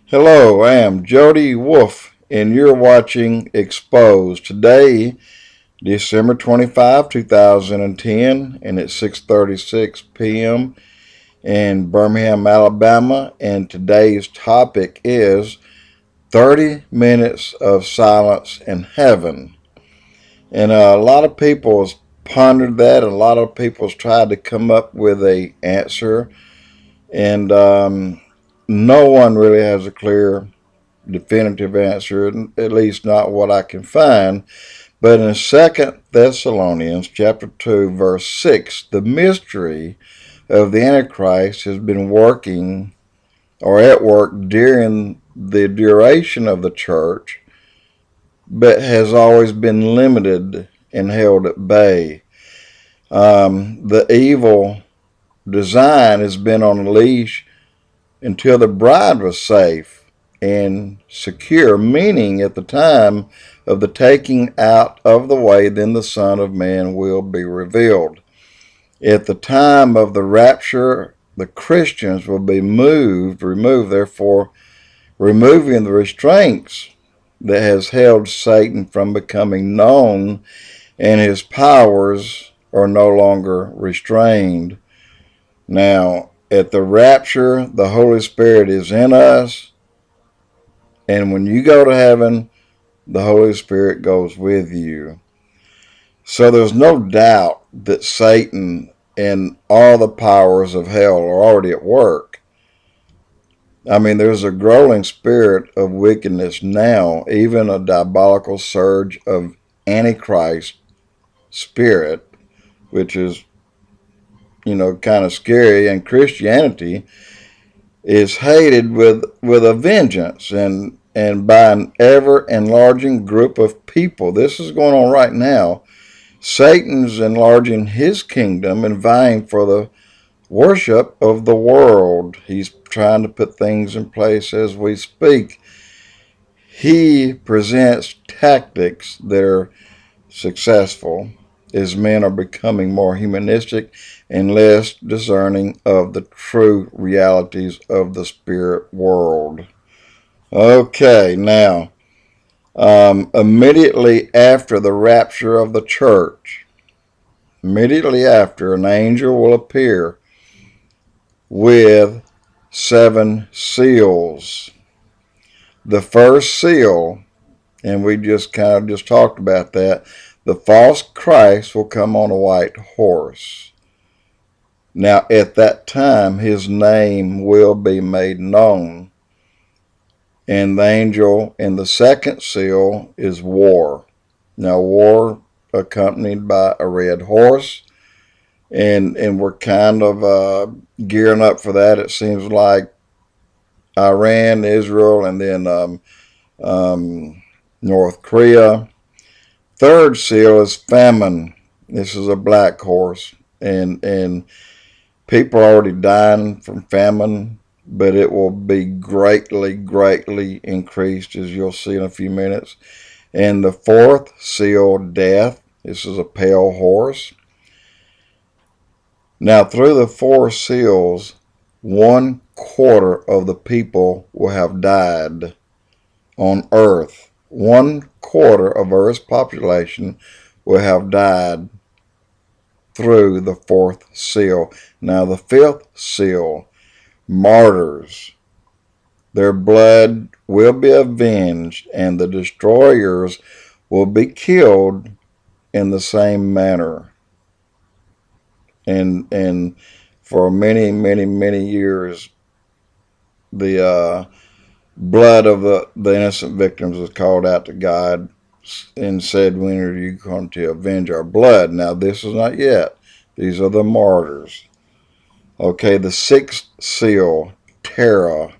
Hello, I am Jody Wolf, and you're watching EXPOZ. Today, December 25, 2010, and it's 6:36 p.m. in Birmingham, Alabama, and today's topic is 30 minutes of silence in heaven. And a lot of people have pondered that, and a lot of people have tried to come up with an answer, and no one really has a clear definitive answer, at least not what I can find. But in 2 Thessalonians chapter 2, verse 6, the mystery of the Antichrist has been working or at work during the duration of the church, but has always been limited and held at bay. The evil design has been on a leash until the bride was safe and secure, meaning at the time of the taking out of the way, then the Son of Man will be revealed. At the time of the rapture, the Christians will be removed, therefore removing the restraints that has held Satan from becoming known, and his powers are no longer restrained. Now, at the rapture, the Holy Spirit is in us, and when you go to heaven, the Holy Spirit goes with you. So there's no doubt that Satan and all the powers of hell are already at work. I mean, there's a growing spirit of wickedness now, even a diabolical surge of Antichrist spirit, which is, kind of scary. And Christianity is hated with a vengeance, and by an ever enlarging group of people. This is going on right now. Satan's enlarging his kingdom and vying for the worship of the world. He's trying to put things in place as we speak. He presents tactics that are successful as men are becoming more humanistic and less discerning of the true realities of the spirit world. Okay, now, immediately after the rapture of the church, immediately after, an angel will appear with 7 seals. The first seal, and we just talked about that, the false Christ will come on a white horse. Now, at that time, his name will be made known. And the angel in the second seal is war. Now, war accompanied by a red horse. And we're kind of gearing up for that. It seems like Iran, Israel, and then North Korea. Third seal is famine. This is a black horse. And people are already dying from famine, but it will be greatly, greatly increased, as you'll see in a few minutes. And the fourth seal, death. This is a pale horse. Now, through the 4 seals, 1/4 of the people will have died on earth. 1/4 of Earth's population will have died through the 4th seal. Now, the 5th seal, martyrs. Their blood will be avenged, and the destroyers will be killed in the same manner. And for many, many, many years, the blood of the innocent victims was called out to God and said, "When are you going to avenge our blood?" Now, this is not yet. These are the martyrs. Okay, the 6th seal, terror.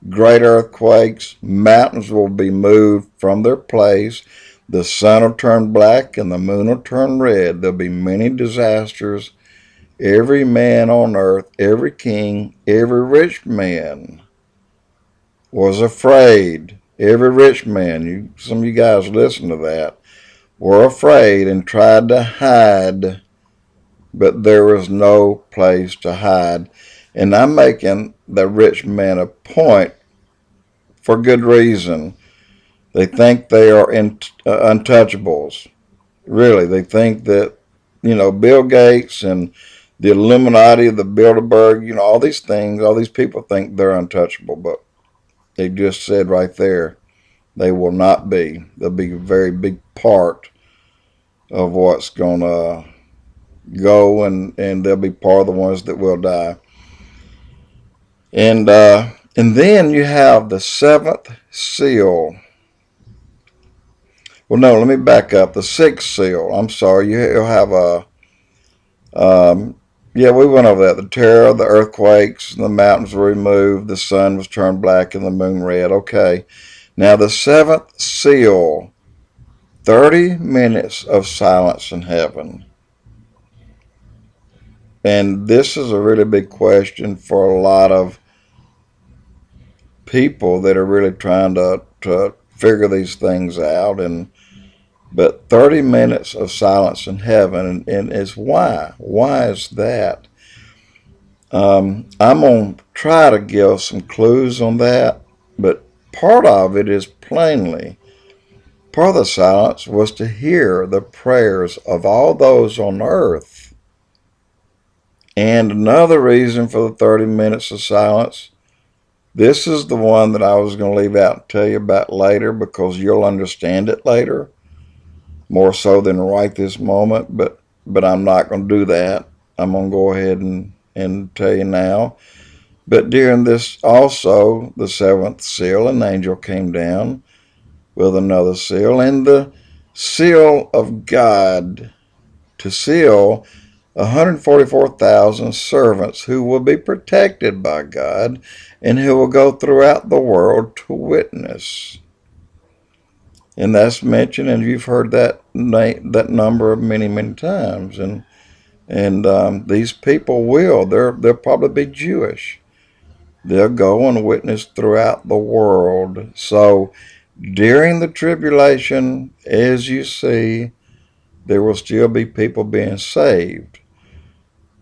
Great earthquakes, mountains will be moved from their place, the sun will turn black and the moon will turn red. There'll be many disasters. Every man on earth, every king, every rich man was afraid. Every rich man, some of you guys listen to that, were afraid and tried to hide, but there was no place to hide. And I'm making the rich man a point for good reason. They think they are untouchables. Really, they think that, Bill Gates and the Illuminati, the Bilderberg, all these things, all these people think they're untouchable, but they just said right there, they will not be. They'll be a very big part of what's going to go, and they'll be part of the ones that will die. And then you have the seventh seal. Well, no, let me back up. The sixth seal. I'm sorry. You'll have yeah, we went over that. The terror, the earthquakes, the mountains were removed, the sun was turned black, and the moon red. Okay. Now, the seventh seal, 30 minutes of silence in heaven. And this is a really big question for a lot of people that are really trying to figure these things out. But 30 minutes of silence in heaven, and it's why? Why is that? I'm going to try to give some clues on that, but part of it is plainly, part of the silence was to hear the prayers of all those on earth. And another reason for the 30 minutes of silence, this is the one that I was going to leave out and tell you about later, because you'll understand it later, more so than right this moment, but I'm not going to do that. I'm going to go ahead and tell you now. But during this also, the seventh seal, an angel came down with another seal, and the seal of God to seal 144,000 servants who will be protected by God and who will go throughout the world to witness. And that's mentioned, and you've heard that number many, many times. And these people they'll probably be Jewish. They'll go and witness throughout the world. So during the tribulation, as you see, there will still be people being saved.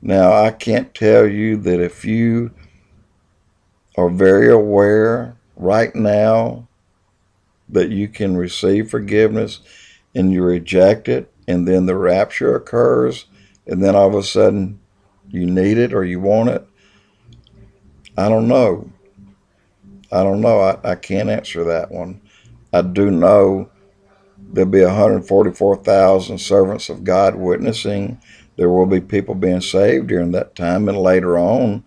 Now, I can't tell you that if you are very aware right now that you can receive forgiveness and you reject it, and then the rapture occurs, and then all of a sudden you need it or you want it. I don't know. I can't answer that one. I do know there'll be 144,000 servants of God witnessing. There will be people being saved during that time, and later on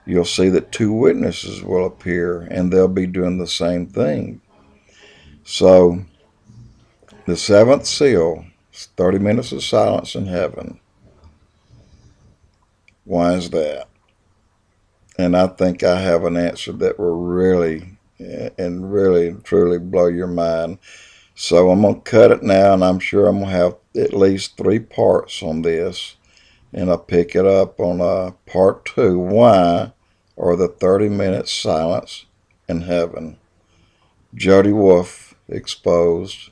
you'll see that 2 witnesses will appear, and they'll be doing the same thing. So the seventh seal, 30 minutes of silence in heaven. Why is that? And I think I have an answer that will really truly blow your mind. So I'm going to cut it now, and I'm sure I'm going to have at least 3 parts on this. And I'll pick it up on part 2. Why are the 30 minutes silence in heaven? Jody Wolf, Exposed.